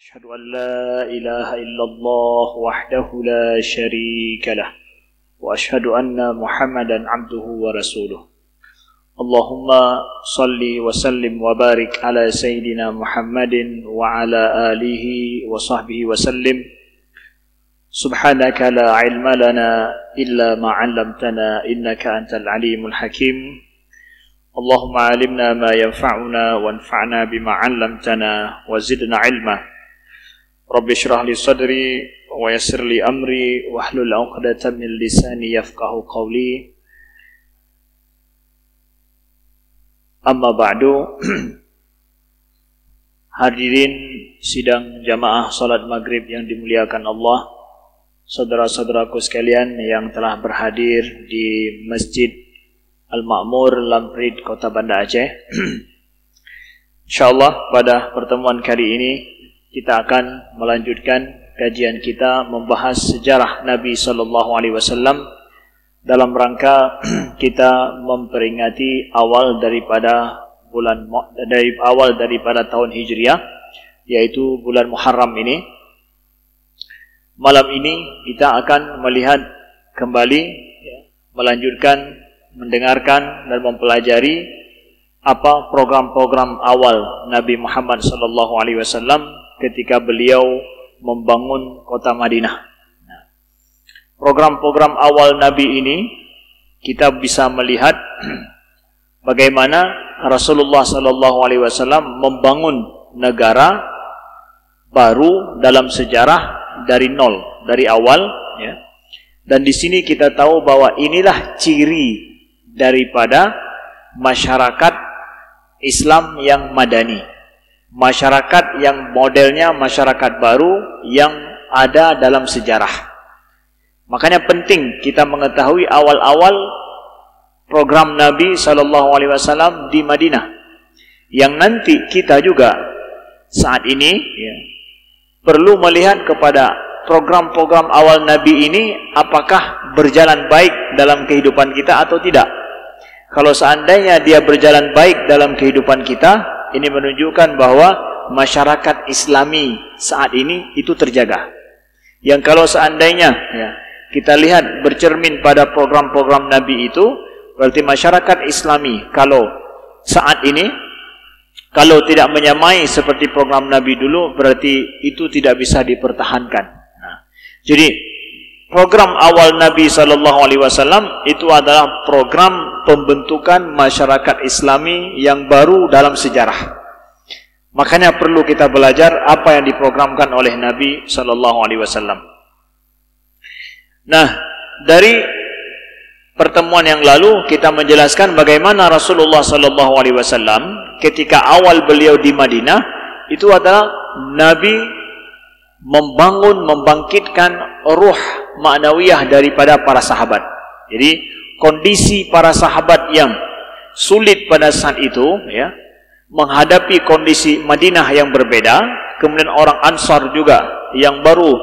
أشهد أن لا إله إلا الله وحده لا شريك له وأشهد أن محمدا عبده ورسوله اللهم صل وسلم وبارك على سيدنا محمد وعلى آله وصحبه وسلم سبحانك لا علم لنا إلا ما علمتنا إنك أنت العليم الحكيم اللهم علمنا ما ينفعنا وانفعنا بما علمتنا وزدنا علما رب اشرح لي صدري ويسر لي أمري واحلل عقدة من لساني يفقه قولي أما بعد hadirin sidang jamaah salat maghrib yang dimuliakan Allah, saudara-saudaraku sekalian yang telah berhadir di Masjid Al-Ma'mur Lamprit, Kota Banda Aceh. InsyaAllah pada pertemuan kali ini kita akan melanjutkan kajian kita membahas sejarah Nabi SAW dalam rangka kita memperingati awal daripada tahun Hijriah, yaitu bulan Muharram ini. Malam ini kita akan melihat kembali, melanjutkan, mendengarkan dan mempelajari apa program-program awal Nabi Muhammad SAW ketika beliau membangun kota Madinah. Program-program awal Nabi ini kita bisa melihat bagaimana Rasulullah SAW membangun negara baru dalam sejarah dari nol, dari awal, ya. Dan di sini kita tahu bahwa inilah ciri daripada masyarakat Islam yang madani, masyarakat yang modelnya masyarakat baru yang ada dalam sejarah. Makanya penting kita mengetahui awal-awal program Nabi SAW di Madinah, yang nanti kita juga saat ini perlu melihat kepada program-program awal Nabi ini apakah berjalan baik dalam kehidupan kita atau tidak. Kalau seandainya dia berjalan baik dalam kehidupan kita, ini menunjukkan bahwa masyarakat Islami saat ini itu terjaga. Yang kalau seandainya kita lihat bercermin pada program-program Nabi itu, berarti masyarakat Islami kalau saat ini kalau tidak menyamai seperti program Nabi dulu, berarti itu tidak bisa dipertahankan. Jadi program awal Nabi SAW itu adalah program pembentukan masyarakat Islami yang baru dalam sejarah. Makanya perlu kita belajar apa yang diprogramkan oleh Nabi SAW. Nah, dari pertemuan yang lalu kita menjelaskan bagaimana Rasulullah SAW ketika awal beliau di Madinah itu adalah Nabi membangun, membangkitkan ruh ma'nawiyah daripada para sahabat. Jadi kondisi para sahabat yang sulit pada saat itu, menghadapi kondisi Madinah yang berbeda, kemudian orang Ansar juga yang baru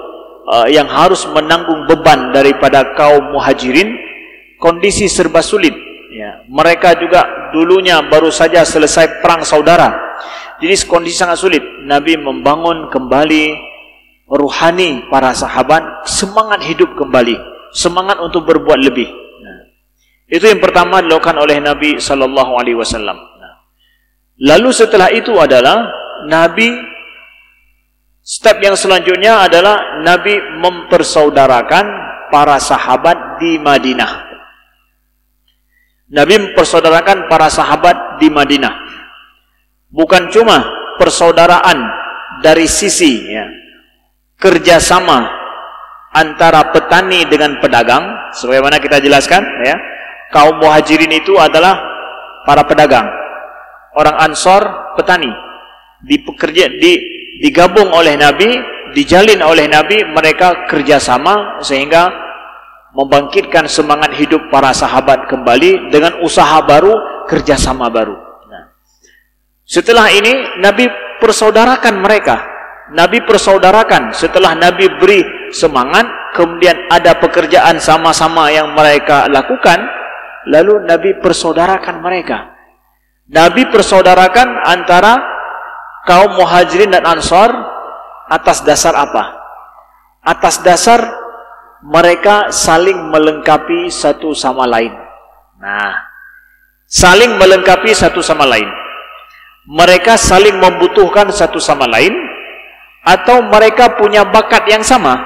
yang harus menanggung beban daripada kaum Muhajirin, kondisi serba sulit. Mereka juga dulunya baru saja selesai perang saudara, jadi kondisi sangat sulit. Nabi membangun kembali ruhani para sahabat, semangat hidup kembali, semangat untuk berbuat lebih. Itu yang pertama dilakukan oleh Nabi SAW. Lalu setelah itu adalah Nabi, step yang selanjutnya adalah Nabi mempersaudarakan para sahabat di Madinah. Nabi mempersaudarakan para sahabat di Madinah. Bukan cuma persaudaraan dari sisi kerjasama antara petani dengan pedagang, sebagaimana kita jelaskan, kaum Muhajirin itu adalah para pedagang, orang Ansor petani, digabung oleh Nabi, dijalin oleh Nabi, mereka kerjasama sehingga membangkitkan semangat hidup para sahabat kembali dengan usaha baru, kerjasama baru. Setelah ini Nabi persaudarakan mereka. Nabi persaudarakan setelah Nabi beri semangat, kemudian ada pekerjaan sama-sama yang mereka lakukan, lalu Nabi persaudarakan mereka. Nabi persaudarakan antara kaum Muhajirin dan Ansar Atas dasar apa? Atas dasar mereka saling melengkapi satu sama lain. Nah, saling melengkapi satu sama lain. Mereka saling membutuhkan satu sama lain, atau mereka punya bakat yang sama.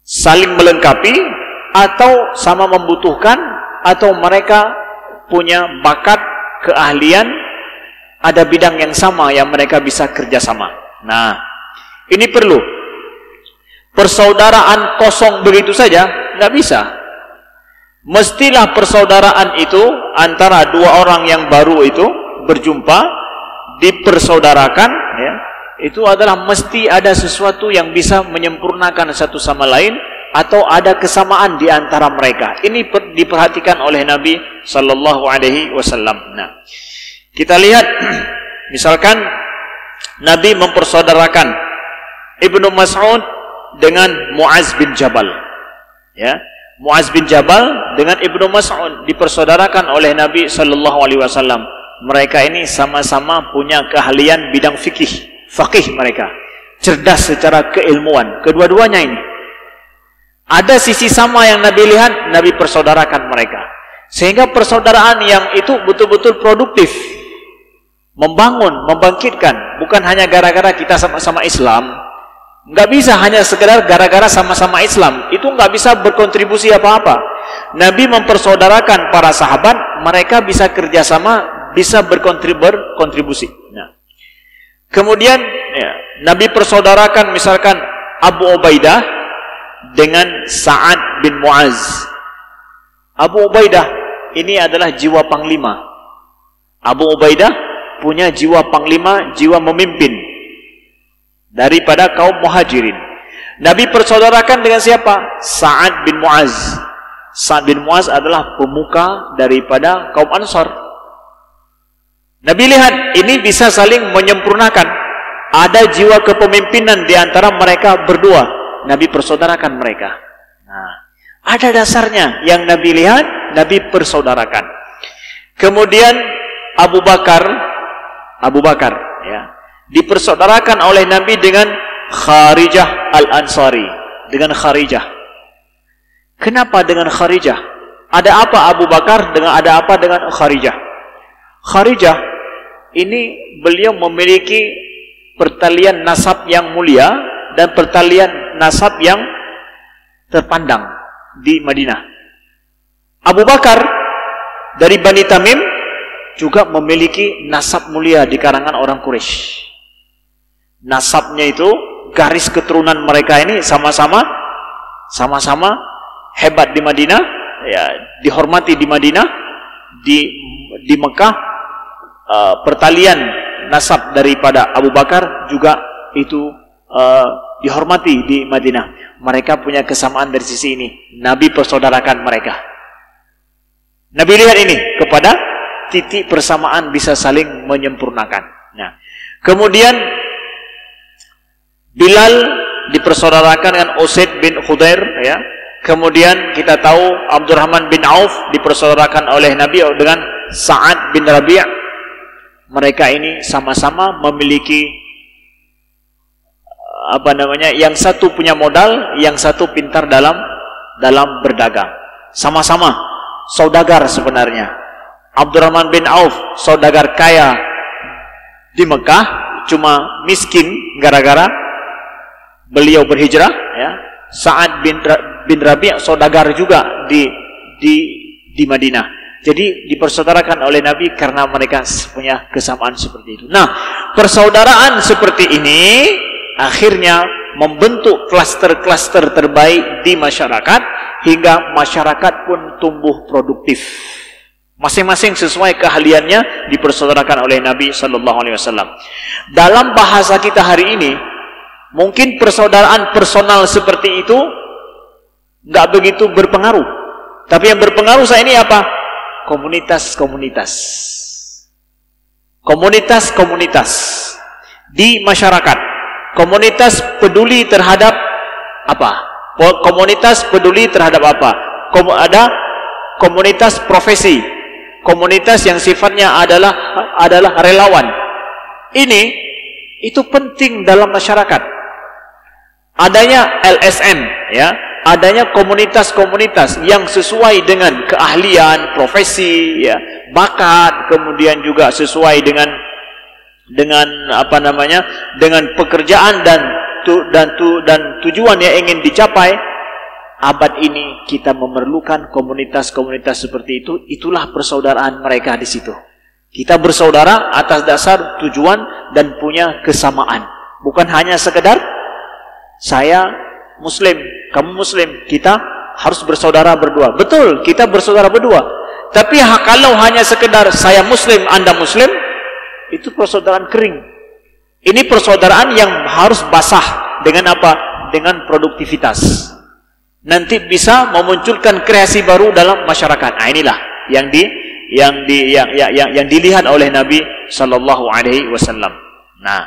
Saling melengkapi, atau sama membutuhkan, atau mereka punya bakat, keahlian, ada bidang yang sama yang mereka bisa kerjasama. Nah, ini perlu. Persaudaraan kosong begitu saja nggak bisa. Mestilah persaudaraan itu antara dua orang yang baru itu berjumpa, dipersaudarakan, ya, itu adalah mesti ada sesuatu yang bisa menyempurnakan satu sama lain, atau ada kesamaan di antara mereka. Ini diperhatikan oleh Nabi Sallallahu Alaihi Wasallam. Nah, kita lihat, misalkan Nabi mempersaudarakan Ibnu Mas'ud dengan Muaz bin Jabal, ya, Muaz bin Jabal dengan Ibnu Mas'ud dipersaudarakan oleh Nabi Sallallahu Alaihi Wasallam. Mereka ini sama-sama punya keahlian bidang faqih mereka, cerdas secara keilmuan. Kedua-duanya ini ada sisi sama yang Nabi lihat, Nabi persaudarakan mereka, sehingga persaudaraan yang itu betul-betul produktif, membangun, membangkitkan. Bukan hanya gara-gara kita sama-sama Islam. Nggak bisa hanya sekedar gara-gara sama-sama Islam, itu nggak bisa berkontribusi apa-apa. Nabi mempersaudarakan para sahabat, mereka bisa kerjasama, bisa berkontribusi. Nah, kemudian ya, Nabi persaudarakan misalkan Abu Ubaidah dengan Sa'ad bin Muaz. Abu Ubaidah ini adalah jiwa panglima. Abu Ubaidah punya jiwa panglima, jiwa memimpin daripada kaum Muhajirin. Nabi persaudarakan dengan siapa? Sa'ad bin Muaz. Sa'ad bin Muaz adalah pemuka daripada kaum Ansar. Nabi lihat ini bisa saling menyempurnakan. Ada jiwa kepemimpinan di antara mereka berdua. Nabi persaudarakan mereka. Nah, ada dasarnya yang Nabi lihat, Nabi persaudarakan. Kemudian Abu Bakar, ya, dipersaudarakan oleh Nabi dengan Kharijah Al-Ansari, dengan Kharijah. Kenapa dengan Kharijah? Ada apa Abu Bakar dengan ada apa dengan Kharijah? Kharijah ini beliau memiliki pertalian nasab yang mulia dan pertalian nasab yang terpandang di Madinah. Abu Bakar dari Bani Tamim juga memiliki nasab mulia di kalangan orang Quraisy. Nasabnya itu, garis keturunan mereka ini sama-sama hebat di Madinah, ya, dihormati di Madinah, di Mekah. Pertalian nasab daripada Abu Bakar juga itu dihormati di Madinah. Mereka punya kesamaan dari sisi ini. Nabi persaudarakan mereka. Nabi lihat ini kepada titik persamaan bisa saling menyempurnakan. Nah, kemudian Bilal dipersaudarakan dengan Usaid bin Khudair, ya. Kemudian kita tahu Abdurrahman bin Auf dipersaudarakan oleh Nabi dengan Sa'ad bin Rabi'. Mereka ini sama-sama memiliki yang satu punya modal, yang satu pintar dalam berdagang. Sama-sama saudagar sebenarnya. Abdurrahman bin Auf saudagar kaya di Mekah, cuma miskin gara-gara beliau berhijrah, ya. Sa'ad bin Rabi' saudagar juga di Madinah. Jadi dipersaudarakan oleh Nabi karena mereka punya kesamaan seperti itu. Nah, persaudaraan seperti ini akhirnya membentuk klaster-klaster terbaik di masyarakat, hingga masyarakat pun tumbuh produktif. Masing-masing sesuai keahliannya dipersaudarakan oleh Nabi Sallallahu Alaihi Wasallam. Dalam bahasa kita hari ini, mungkin persaudaraan personal seperti itu nggak begitu berpengaruh. Tapi yang berpengaruh saat ini apa? Komunitas-komunitas di masyarakat. Komunitas peduli terhadap apa? Komunitas peduli terhadap apa? Ada komunitas profesi, komunitas yang sifatnya adalah relawan. itu penting dalam masyarakat. Adanya LSM, ya, adanya komunitas-komunitas yang sesuai dengan keahlian, profesi, ya, bakat, kemudian juga sesuai dengan apa namanya, dengan pekerjaan dan tujuan yang ingin dicapai. Abad ini kita memerlukan komunitas-komunitas seperti itu. Itulah persaudaraan mereka di situ. Kita bersaudara atas dasar tujuan dan punya kesamaan. Bukan hanya sekedar saya Muslim, kamu Muslim, kita harus bersaudara berdua. Betul, kita bersaudara berdua. Tapi kalau hanya sekedar saya Muslim, Anda Muslim, itu persaudaraan kering. Ini persaudaraan yang harus basah dengan apa? Dengan produktivitas. Nanti bisa memunculkan kreasi baru dalam masyarakat. Nah, inilah yang dilihat oleh Nabi Sallallahu Alaihi Wasallam. Nah,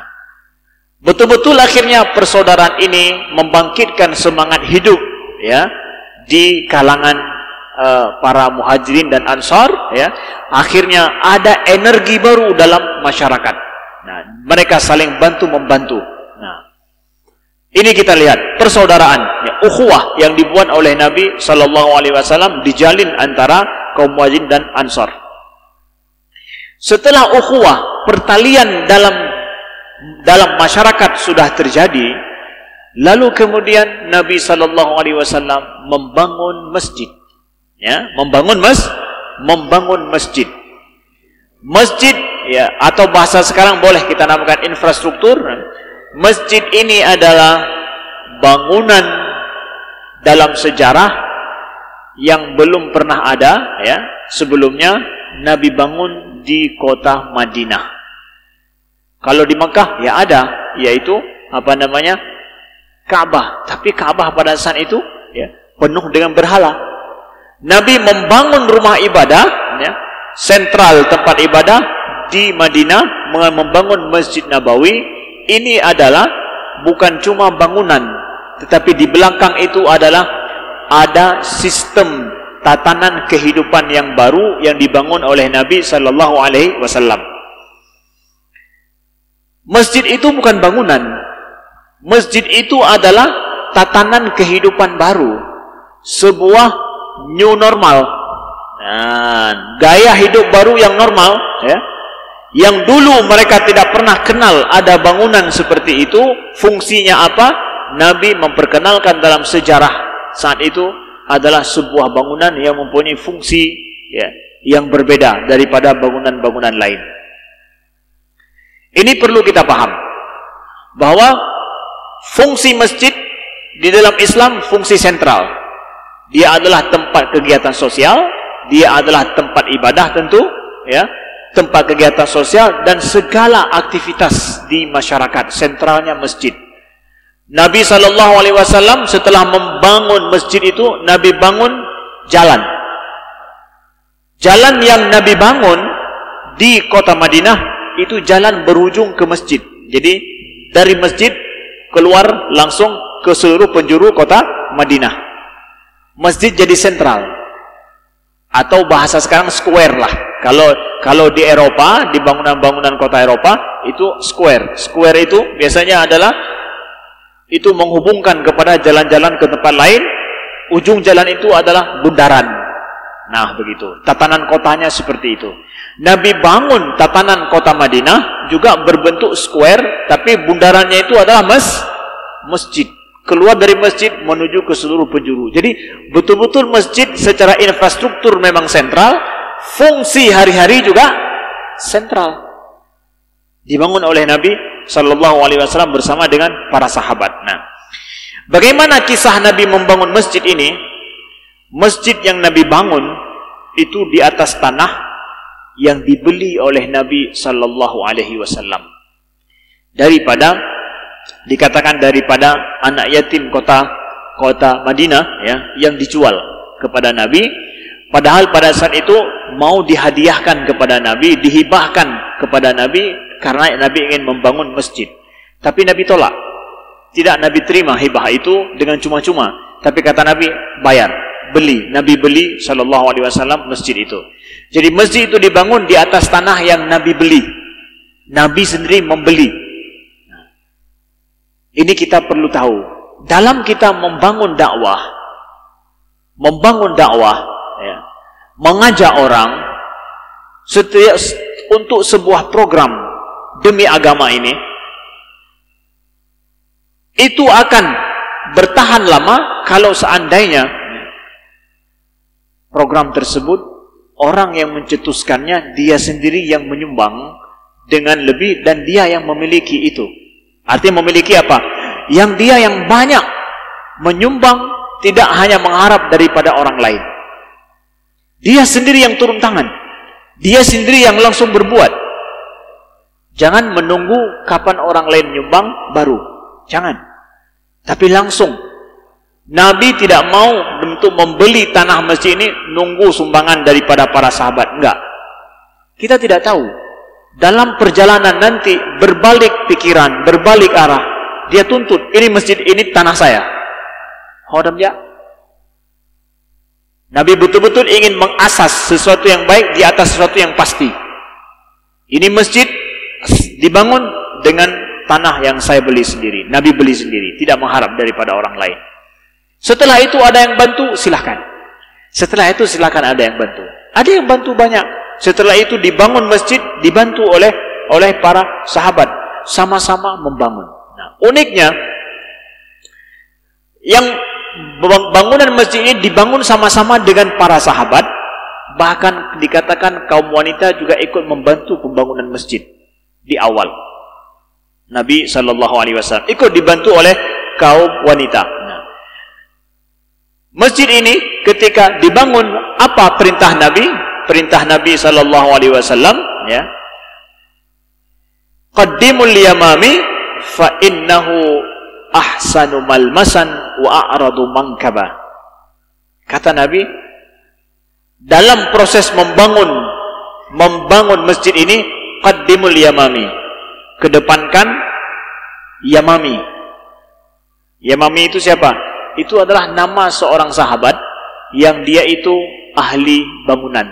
betul-betul akhirnya persaudaraan ini membangkitkan semangat hidup, ya, di kalangan para muhajirin dan ansar, ya. Akhirnya ada energi baru dalam masyarakat. Nah, mereka saling bantu membantu. Nah, ini kita lihat persaudaraan, ya, ukhuwah yang dibuat oleh Nabi Sallallahu Alaihi Wasallam dijalin antara kaum muhajirin dan ansar. Setelah ukhuwah, pertalian dalam masyarakat sudah terjadi, lalu kemudian Nabi Sallallahu Alaihi Wasallam membangun masjid, ya, membangun masjid, ya, atau bahasa sekarang boleh kita namakan infrastruktur. Masjid ini adalah bangunan dalam sejarah yang belum pernah ada, ya. Sebelumnya Nabi bangun di kota Madinah. Kalau di Mekah ya ada, yaitu apa namanya, Ka'bah. Tapi Ka'bah pada saat itu, ya, penuh dengan berhala. Nabi membangun rumah ibadah, ya, sentral tempat ibadah di Madinah, membangun Masjid Nabawi. Ini adalah bukan cuma bangunan, tetapi di belakang itu adalah ada sistem tatanan kehidupan yang baru yang dibangun oleh Nabi Sallallahu Alaihi Wasallam. Masjid itu bukan bangunan. Masjid itu adalah tatanan kehidupan baru, sebuah new normal. Nah, gaya hidup baru yang normal, ya. Yang dulu mereka tidak pernah kenal ada bangunan seperti itu. Fungsinya apa? Nabi memperkenalkan dalam sejarah saat itu adalah sebuah bangunan yang mempunyai fungsi, ya, yang berbeda daripada bangunan-bangunan lain. Ini perlu kita paham bahwa fungsi masjid di dalam Islam fungsi sentral. Dia adalah tempat kegiatan sosial, dia adalah tempat ibadah tentu, ya, tempat kegiatan sosial dan segala aktivitas di masyarakat. Sentralnya masjid. Nabi Sallallahu Alaihi Wasallam setelah membangun masjid itu, Nabi bangun jalan. Jalan yang Nabi bangun di kota Madinah itu jalan berujung ke masjid. Jadi dari masjid keluar langsung ke seluruh penjuru kota Madinah. Masjid jadi sentral, atau bahasa sekarang square lah. Kalau di Eropa, di bangunan-bangunan kota Eropa itu square. Square itu biasanya adalah itu menghubungkan kepada jalan-jalan ke tempat lain. Ujung jalan itu adalah bundaran. Nah, begitu. Tatanan kotanya seperti itu. Nabi bangun tatanan kota Madinah juga berbentuk square, tapi bundarannya itu adalah masjid. Keluar dari masjid menuju ke seluruh penjuru. Jadi betul-betul masjid secara infrastruktur memang sentral, fungsi hari-hari juga sentral. Dibangun oleh Nabi Sallallahu Alaihi Wasallam bersama dengan para sahabat. Nah, bagaimana kisah Nabi membangun masjid ini? Masjid yang Nabi bangun itu di atas tanah yang dibeli oleh Nabi Sallallahu Alaihi Wasallam dikatakan daripada anak yatim kota Madinah, ya, yang dijual kepada Nabi. Padahal pada saat itu mau dihadiahkan kepada Nabi, dihibahkan kepada Nabi karena Nabi ingin membangun masjid. Tapi Nabi tolak. Tidak Nabi terima hibah itu dengan cuma-cuma. Tapi kata Nabi, bayar, beli. Nabi beli Sallallahu Alaihi Wasallam masjid itu. Jadi masjid itu dibangun di atas tanah yang Nabi beli. Nabi sendiri membeli. Ini kita perlu tahu. Dalam kita membangun dakwah, ya, mengajak orang untuk sebuah program demi agama ini, itu akan bertahan lama kalau seandainya program tersebut orang yang mencetuskannya dia sendiri yang menyumbang dengan lebih dan dia yang memiliki itu. Artinya memiliki apa? Yang dia yang banyak menyumbang, tidak hanya mengharap daripada orang lain. Dia sendiri yang turun tangan. Dia sendiri yang langsung berbuat. Jangan menunggu kapan orang lain nyumbang baru. Jangan. Tapi langsung. Nabi tidak mau untuk membeli tanah masjid ini nunggu sumbangan daripada para sahabat. Enggak. Kita tidak tahu. Dalam perjalanan nanti berbalik pikiran, berbalik arah, dia tuntut, ini masjid ini tanah saya. Hodam ya. Nabi betul-betul ingin mengasas sesuatu yang baik di atas sesuatu yang pasti. Ini masjid dibangun dengan tanah yang saya beli sendiri. Nabi beli sendiri, tidak mengharap daripada orang lain. Setelah itu ada yang bantu, silahkan. Setelah itu silahkan ada yang bantu. Ada yang bantu banyak. Setelah itu dibangun masjid, dibantu oleh para sahabat, sama-sama membangun. Nah, uniknya, yang bangunan masjid ini dibangun sama-sama dengan para sahabat, bahkan dikatakan kaum wanita juga ikut membantu pembangunan masjid di awal. Nabi SAW ikut dibantu oleh kaum wanita. Nah, masjid ini ketika dibangun, apa perintah Nabi? Perintah Nabi SAW, ya, qaddimul yamami fa innahu ahsanu malmasan wa a'radu mankaba. Kata Nabi, dalam proses membangun masjid ini, qaddimul yamami, kedepankan Yamami. Yamami itu siapa? Itu adalah nama seorang sahabat yang dia itu ahli bangunan.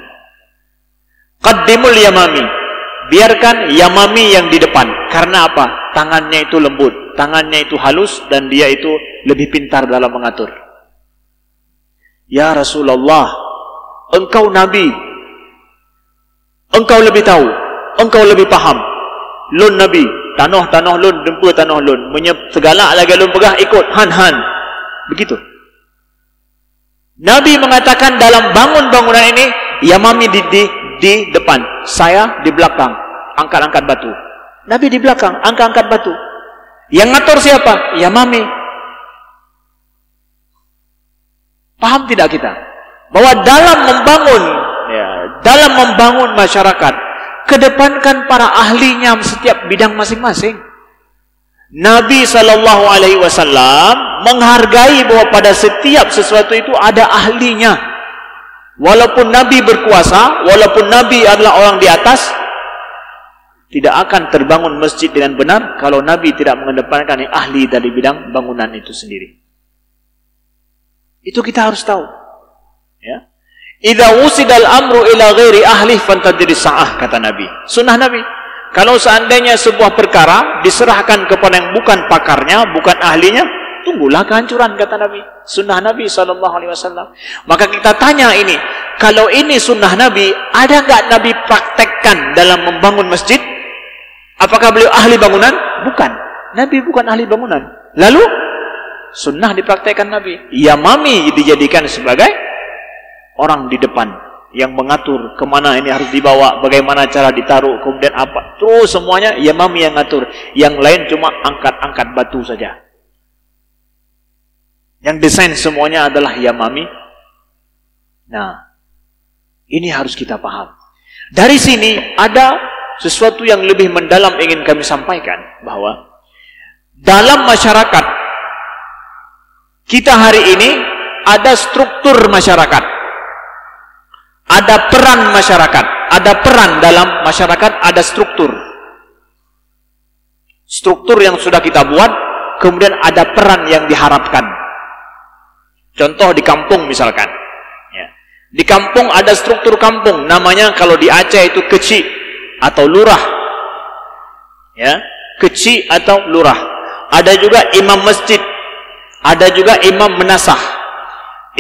Qaddimul Yamami, biarkan Yamami yang di depan. Karena apa? Tangannya itu lembut, tangannya itu halus, dan dia itu lebih pintar dalam mengatur. Ya Rasulullah, engkau Nabi, engkau lebih tahu, engkau lebih paham. Lun Nabi, tanah lun, dempa tanah lun, segala lagi lun pegah ikut, han. Begitu. Nabi mengatakan dalam bangun bangunan ini, Yamami di depan, saya di belakang, angkat-angkat batu. Nabi di belakang, angkat-angkat batu. Yang ngatur siapa? Yamami. Paham tidak kita? Bahwa dalam membangun masyarakat, kedepankan para ahlinya setiap bidang masing-masing. Nabi SAW menghargai bahwa pada setiap sesuatu itu ada ahlinya. Walaupun Nabi berkuasa, walaupun Nabi adalah orang di atas, tidak akan terbangun masjid dengan benar kalau Nabi tidak mengedepankan yang ahli dari bidang bangunan itu sendiri. Itu kita harus tahu. Ya. Idza usidal amru ila ghairi ahli fantadiri sa'ah, kata Nabi. Sunnah Nabi. Kalau seandainya sebuah perkara diserahkan kepada yang bukan pakarnya, bukan ahlinya, tunggulah kehancuran, kata Nabi. Sunnah Nabi SAW. Maka kita tanya ini, kalau ini sunnah Nabi, ada nggak Nabi praktekkan dalam membangun masjid? Apakah beliau ahli bangunan? Bukan. Nabi bukan ahli bangunan. Lalu sunnah dipraktekkan Nabi. Yamami dijadikan sebagai orang di depan yang mengatur kemana ini harus dibawa, bagaimana cara ditaruh, kemudian apa. Terus semuanya Yamami yang ngatur. Yang lain cuma angkat-angkat batu saja. Yang desain semuanya adalah Yamami. Nah, ini harus kita paham. Dari sini ada sesuatu yang lebih mendalam ingin kami sampaikan, bahwa dalam masyarakat kita hari ini ada struktur masyarakat, ada peran masyarakat, ada peran dalam masyarakat, ada struktur. Struktur yang sudah kita buat, kemudian ada peran yang diharapkan. Contoh di kampung misalkan, ya. Di kampung ada struktur kampung, namanya kalau di Aceh itu keci atau lurah, ya, keci atau lurah. ada juga imam masjid, ada juga imam menasah.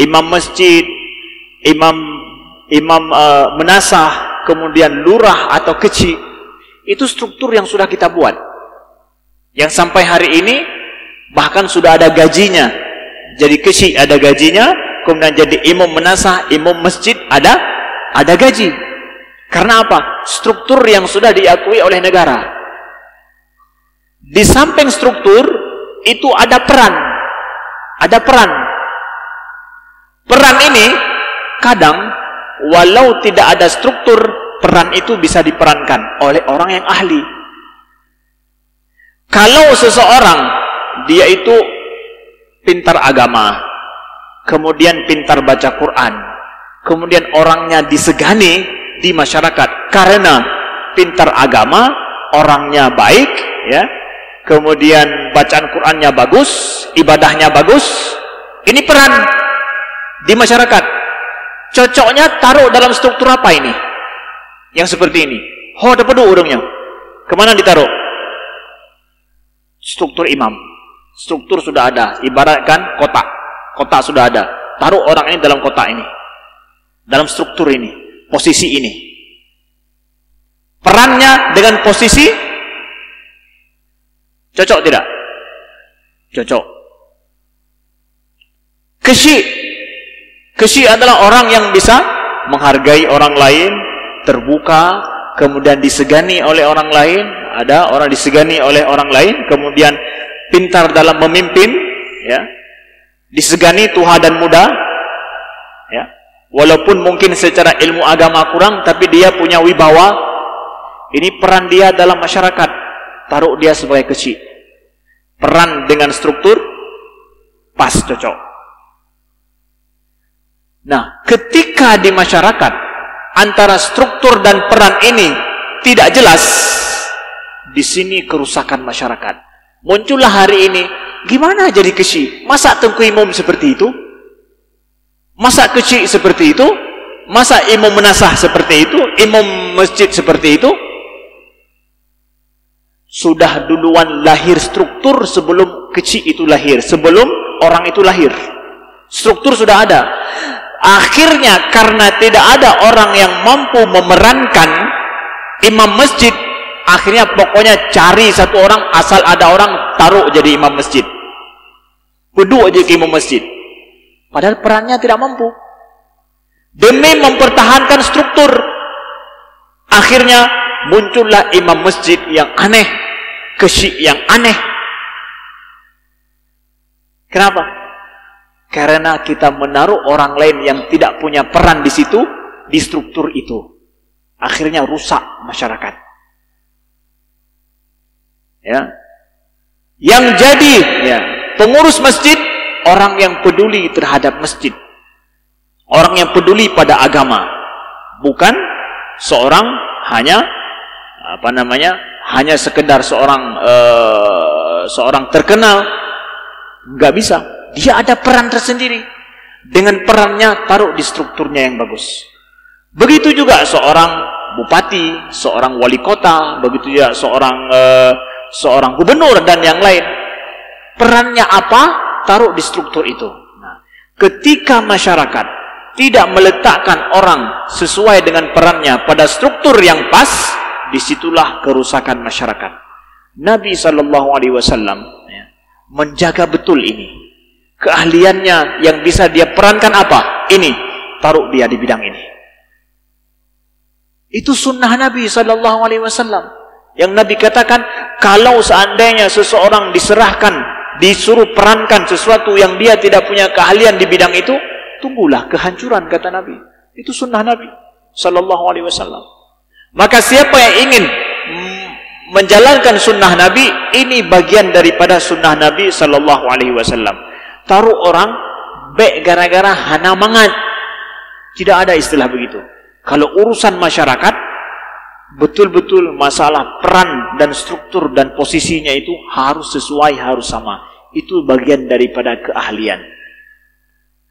Imam masjid, imam menasah, kemudian lurah atau kecil. Itu struktur yang sudah kita buat. Yang sampai hari ini bahkan sudah ada gajinya. Jadi kecil ada gajinya, kemudian jadi imam menasah, imam masjid ada gaji. Karena apa? Struktur yang sudah diakui oleh negara. Di samping struktur itu ada peran. Ada peran. Peran ini kadang walau tidak ada struktur, peran itu bisa diperankan oleh orang yang ahli. Kalau seseorang dia itu pintar agama, kemudian pintar baca Quran, kemudian orangnya disegani di masyarakat karena pintar agama, orangnya baik, ya, kemudian bacaan Qurannya bagus, ibadahnya bagus, ini peran di masyarakat. Cocoknya taruh dalam struktur apa ini? Yang seperti ini. Oh, ada pedu urungnya. Kemana ditaruh? Struktur imam. Struktur sudah ada. Ibaratkan kotak. Kotak sudah ada. Taruh orang ini dalam kotak ini. Dalam struktur ini. Posisi ini. Perannya dengan posisi cocok tidak? Cocok. Kesi adalah orang yang bisa menghargai orang lain, terbuka, kemudian disegani oleh orang lain. Ada orang disegani oleh orang lain, kemudian pintar dalam memimpin, ya, disegani tua dan muda, ya, walaupun mungkin secara ilmu agama kurang, tapi dia punya wibawa. Ini peran dia dalam masyarakat. Taruh dia sebagai kecil. Peran dengan struktur pas, cocok. Nah, ketika di masyarakat antara struktur dan peran ini tidak jelas, di sini kerusakan masyarakat. Muncullah hari ini, gimana jadi kecil? Masa tengku imam seperti itu? Masa kecil seperti itu? Masa imam menasah seperti itu? Imam masjid seperti itu? Sudah duluan lahir struktur sebelum kecil itu lahir, sebelum orang itu lahir. Struktur sudah ada. Akhirnya karena tidak ada orang yang mampu memerankan imam masjid, akhirnya pokoknya cari satu orang, asal ada orang taruh jadi imam masjid, kudu aja ke imam masjid, padahal perannya tidak mampu. Demi mempertahankan struktur, akhirnya muncullah imam masjid yang aneh, kesyik yang aneh. Kenapa? Karena kita menaruh orang lain yang tidak punya peran di situ, di struktur itu. Akhirnya rusak masyarakat. Ya. Yang jadi, ya, pengurus masjid, orang yang peduli terhadap masjid. Orang yang peduli pada agama. Bukan seorang hanya hanya sekedar seorang terkenal. Enggak bisa. Dia ada peran tersendiri. Dengan perannya taruh di strukturnya yang bagus. Begitu juga seorang bupati, seorang wali kota, begitu juga seorang gubernur dan yang lain. Perannya apa? Taruh di struktur itu. Nah, ketika masyarakat tidak meletakkan orang sesuai dengan perannya pada struktur yang pas, disitulah kerusakan masyarakat. Nabi SAW menjaga betul ini. Keahliannya yang bisa dia perankan apa? Ini, taruh dia di bidang ini. Itu sunnah Nabi SAW. Yang Nabi katakan, kalau seandainya seseorang diserahkan, disuruh perankan sesuatu yang dia tidak punya keahlian di bidang itu, tunggulah kehancuran, kata Nabi. Itu sunnah Nabi SAW. Maka siapa yang ingin menjalankan sunnah Nabi, ini bagian daripada sunnah Nabi SAW. Taruh orang baik gara-gara hana mangat. Tidak ada istilah begitu. Kalau urusan masyarakat, betul-betul masalah peran dan struktur dan posisinya itu harus sesuai, harus sama. Itu bagian daripada keahlian.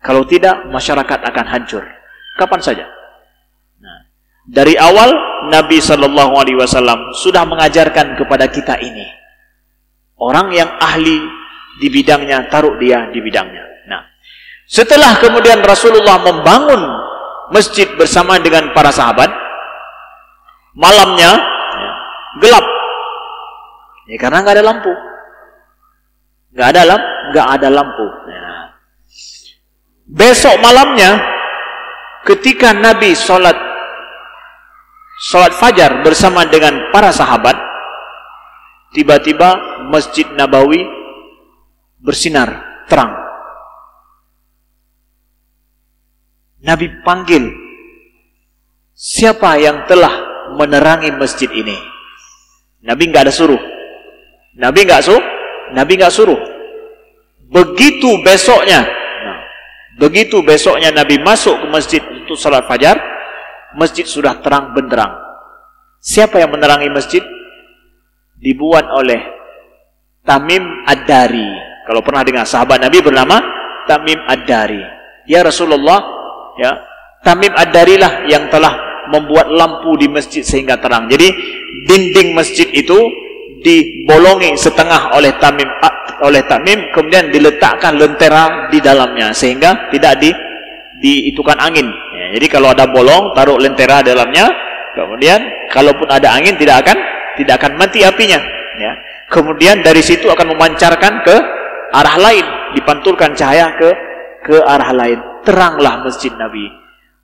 Kalau tidak, masyarakat akan hancur. Kapan saja. Nah, dari awal Nabi SAW sudah mengajarkan kepada kita ini. Orang yang ahli di bidangnya, taruh dia di bidangnya. Nah, setelah kemudian Rasulullah membangun masjid bersama dengan para sahabat, malamnya gelap. Ya, karena nggak ada lampu. Nggak ada lampu. Nah, besok malamnya ketika Nabi sholat fajar bersama dengan para sahabat, tiba-tiba Masjid Nabawi bersinar terang. Nabi panggil, siapa yang telah menerangi masjid ini? Nabi nggak ada suruh. Nabi nggak suruh. Begitu besoknya Nabi masuk ke masjid untuk salat fajar, masjid sudah terang benderang. Siapa yang menerangi masjid? Dibuat oleh Tamim Ad-Dari. Kalau pernah dengar, sahabat Nabi bernama Tamim Ad-Dari. Ya Rasulullah, ya, Tamim Ad-Dari lah yang telah membuat lampu di masjid sehingga terang. Jadi dinding masjid itu dibolongi setengah oleh Tamim, kemudian diletakkan lentera di dalamnya sehingga tidak diitukan angin. Ya, jadi kalau ada bolong, taruh lentera dalamnya, kemudian kalaupun ada angin tidak akan mati apinya. Ya. Kemudian dari situ akan memancarkan ke arah lain, dipantulkan cahaya ke arah lain. Teranglah masjid Nabi.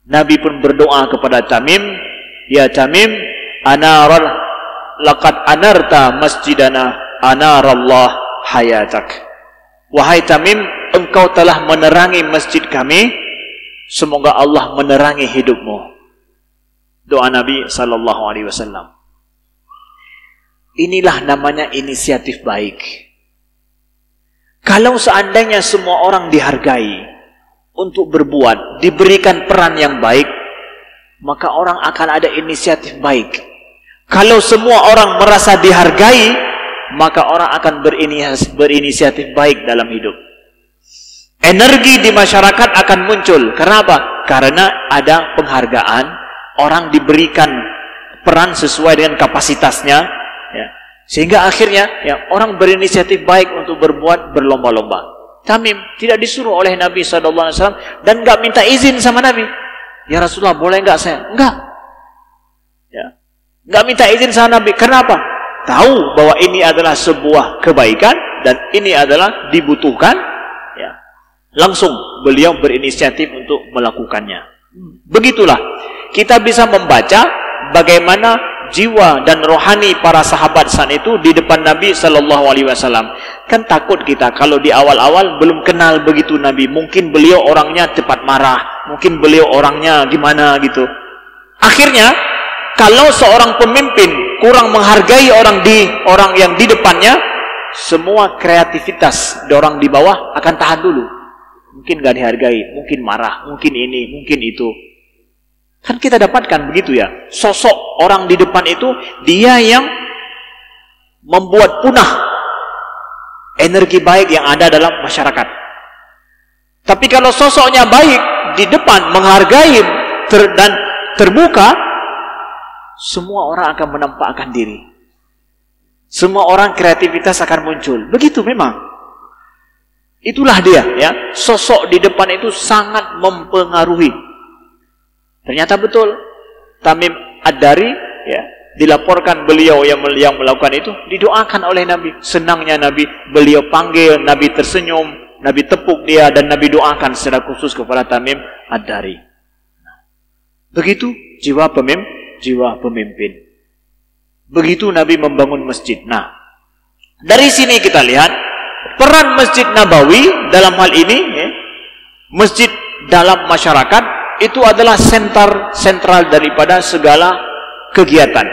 Nabi pun berdoa kepada Tamim, ya Tamim, laqad anarta masjidana, anarallah hayatak. Wahai Tamim, engkau telah menerangi masjid kami, semoga Allah menerangi hidupmu. Doa Nabi sallallahu alaihi wasallam. Inilah namanya inisiatif baik. Kalau seandainya semua orang dihargai untuk berbuat, diberikan peran yang baik, maka orang akan ada inisiatif baik. Kalau semua orang merasa dihargai, maka orang akan berinisiatif baik dalam hidup. Energi di masyarakat akan muncul. Kenapa? Karena ada penghargaan, orang diberikan peran sesuai dengan kapasitasnya, ya. Sehingga akhirnya ya, orang berinisiatif baik untuk berbuat berlomba-lomba. Tamim tidak disuruh oleh Nabi SAW dan nggak minta izin sama Nabi. Ya Rasulullah, boleh nggak saya? Enggak. Ya. Nggak minta izin sama Nabi. Kenapa? Tahu bahwa ini adalah sebuah kebaikan dan ini adalah dibutuhkan. Ya. Langsung beliau berinisiatif untuk melakukannya. Begitulah kita bisa membaca bagaimana jiwa dan rohani para sahabat saat itu di depan Nabi Sallallahu Alaihi Wasallam. Kan takut kita kalau di awal-awal belum kenal begitu Nabi. Mungkin beliau orangnya cepat marah, mungkin beliau orangnya gimana gitu. Akhirnya kalau seorang pemimpin kurang menghargai orang yang di depannya, semua kreativitas orang di bawah akan tahan dulu. Mungkin gak dihargai, mungkin marah, mungkin ini, mungkin itu. Kan kita dapatkan begitu ya. Sosok orang di depan itu, dia yang membuat punah energi baik yang ada dalam masyarakat. Tapi kalau sosoknya baik, di depan menghargai dan terbuka, semua orang akan menampakkan diri. Semua orang kreativitas akan muncul. Begitu memang. Itulah dia ya. Sosok di depan itu sangat mempengaruhi. Ternyata betul. Tamim Ad-Dari ya, dilaporkan beliau yang melakukan itu, didoakan oleh Nabi. Senangnya Nabi, beliau panggil, Nabi tersenyum, Nabi tepuk dia dan Nabi doakan secara khusus kepada Tamim Ad-Dari. Begitu jiwa pemimpin. Begitu Nabi membangun masjid. Nah, dari sini kita lihat peran Masjid Nabawi dalam hal ini ya, masjid dalam masyarakat itu adalah sentral daripada segala kegiatan,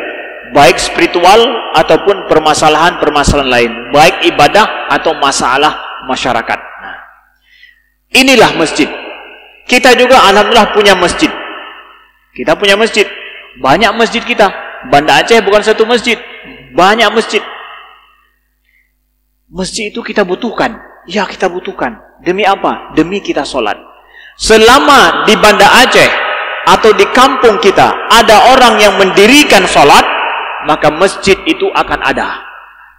baik spiritual ataupun permasalahan-permasalahan lain, baik ibadah atau masalah masyarakat. Nah, inilah masjid. Kita juga alhamdulillah punya masjid. Kita punya masjid. Banyak masjid kita. Banda Aceh bukan satu masjid, banyak masjid. Masjid itu kita butuhkan. Ya, kita butuhkan. Demi apa? Demi kita sholat. Selama di Banda Aceh atau di kampung kita ada orang yang mendirikan sholat, maka masjid itu akan ada.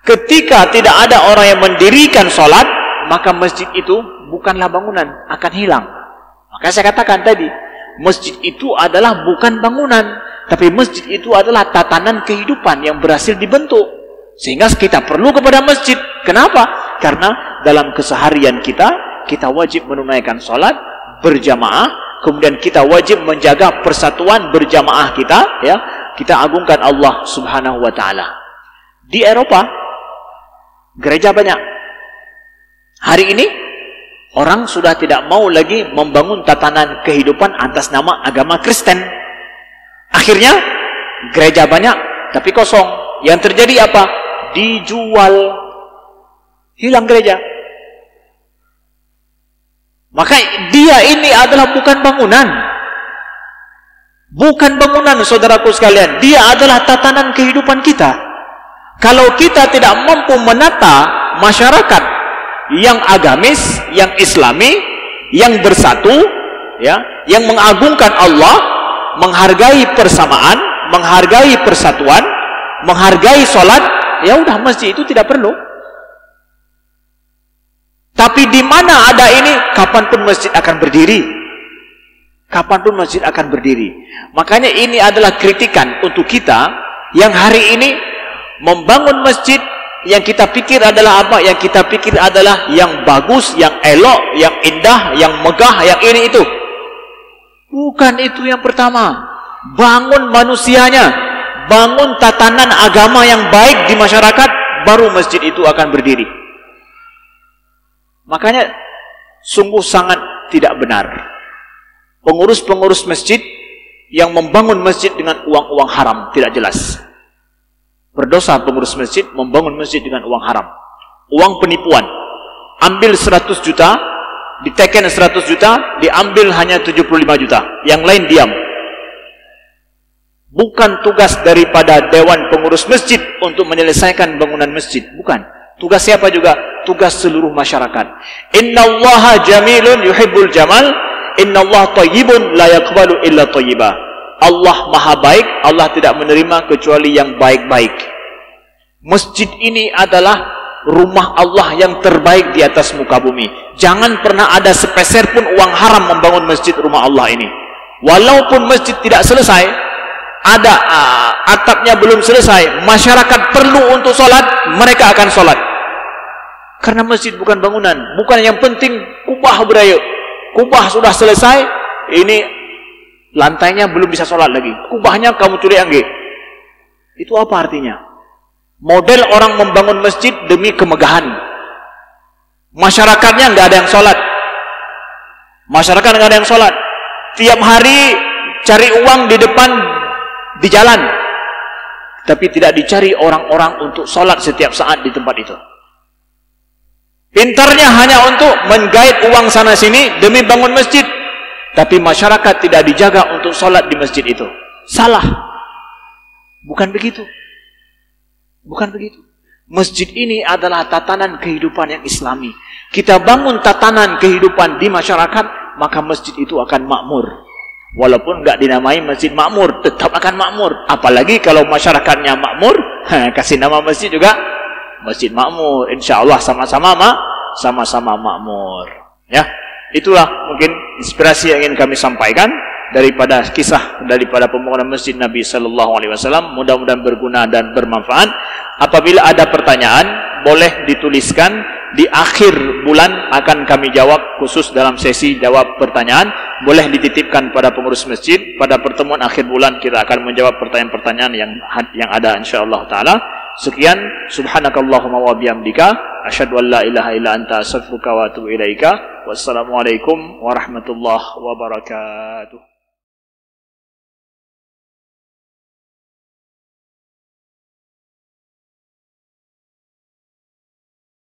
Ketika tidak ada orang yang mendirikan sholat, maka masjid itu bukanlah bangunan, akan hilang. Maka saya katakan tadi, masjid itu adalah bukan bangunan, tapi masjid itu adalah tatanan kehidupan yang berhasil dibentuk. Sehingga kita perlu kepada masjid. Kenapa? Karena dalam keseharian kita wajib menunaikan sholat berjamaah, kemudian kita wajib menjaga persatuan berjamaah kita, ya. Kita agungkan Allah Subhanahu wa taala. Di Eropa gereja banyak. Hari ini orang sudah tidak mau lagi membangun tatanan kehidupan atas nama agama Kristen. Akhirnya gereja banyak tapi kosong. Yang terjadi apa? Dijual. Hilang gereja. Maka dia ini adalah bukan bangunan. Bukan bangunan, saudaraku sekalian. Dia adalah tatanan kehidupan kita. Kalau kita tidak mampu menata masyarakat yang agamis, yang islami, yang bersatu, ya, yang mengagungkan Allah, menghargai persamaan, menghargai persatuan, menghargai sholat, ya udah, masjid itu tidak perlu. Tapi di mana ada ini, kapanpun masjid akan berdiri. Kapanpun masjid akan berdiri. Makanya ini adalah kritikan untuk kita yang hari ini membangun masjid yang kita pikir adalah apa? Yang kita pikir adalah yang bagus, yang elok, yang indah, yang megah, yang ini itu. Bukan itu yang pertama. Bangun manusianya, bangun tatanan agama yang baik di masyarakat, baru masjid itu akan berdiri. Makanya sungguh sangat tidak benar pengurus-pengurus masjid yang membangun masjid dengan uang-uang haram, tidak jelas. Berdosa pengurus masjid membangun masjid dengan uang haram. Uang penipuan. Ambil 100 juta, diteken 100 juta, diambil hanya 75 juta. Yang lain diam. Bukan tugas daripada Dewan Pengurus Masjid untuk menyelesaikan bangunan masjid. Bukan. Tugas siapa juga? Tugas seluruh masyarakat. Innallaha jamilun yuhibbul jamal. Innallaha thayyibun la yaqbalu illa thayyiba. Allah maha baik, Allah tidak menerima kecuali yang baik-baik. Masjid ini adalah rumah Allah yang terbaik di atas muka bumi. Jangan pernah ada sepeser pun uang haram membangun masjid rumah Allah ini. Walaupun masjid tidak selesai, ada atapnya belum selesai, masyarakat perlu untuk sholat, mereka akan sholat. Karena masjid bukan bangunan. Bukan yang penting kubah berayu. Kubah sudah selesai, ini lantainya belum bisa sholat lagi. Kubahnya kamu curi angge. Itu apa artinya? Model orang membangun masjid demi kemegahan. Masyarakatnya nggak ada yang sholat. Masyarakat nggak ada yang sholat. Tiap hari cari uang di depan, di jalan. Tapi tidak dicari orang-orang untuk sholat setiap saat di tempat itu. Pintarnya hanya untuk menggait uang sana sini demi bangun masjid. Tapi masyarakat tidak dijaga untuk sholat di masjid itu. Salah. Bukan begitu. Bukan begitu. Masjid ini adalah tatanan kehidupan yang islami. Kita bangun tatanan kehidupan di masyarakat, maka masjid itu akan makmur. Walaupun nggak dinamai masjid makmur, tetap akan makmur. Apalagi kalau masyarakatnya makmur, kasih nama masjid juga masjid makmur. Insya Allah sama-sama makmur. Ya, itulah mungkin inspirasi yang ingin kami sampaikan daripada kisah daripada pembangunan masjid Nabi Sallallahu Alaihi Wasallam. Mudah-mudahan berguna dan bermanfaat. Apabila ada pertanyaan, boleh dituliskan. Di akhir bulan akan kami jawab khusus dalam sesi jawab pertanyaan. Boleh dititipkan pada pengurus masjid. Pada pertemuan akhir bulan kita akan menjawab pertanyaan-pertanyaan yang ada insyaallah taala. Sekian, subhanakallahumma wa bihamdika asyhadu an la ilaha illa anta astaghfiruka wa atubu ilaika. Wassalamualaikum warahmatullahi wabarakatuh.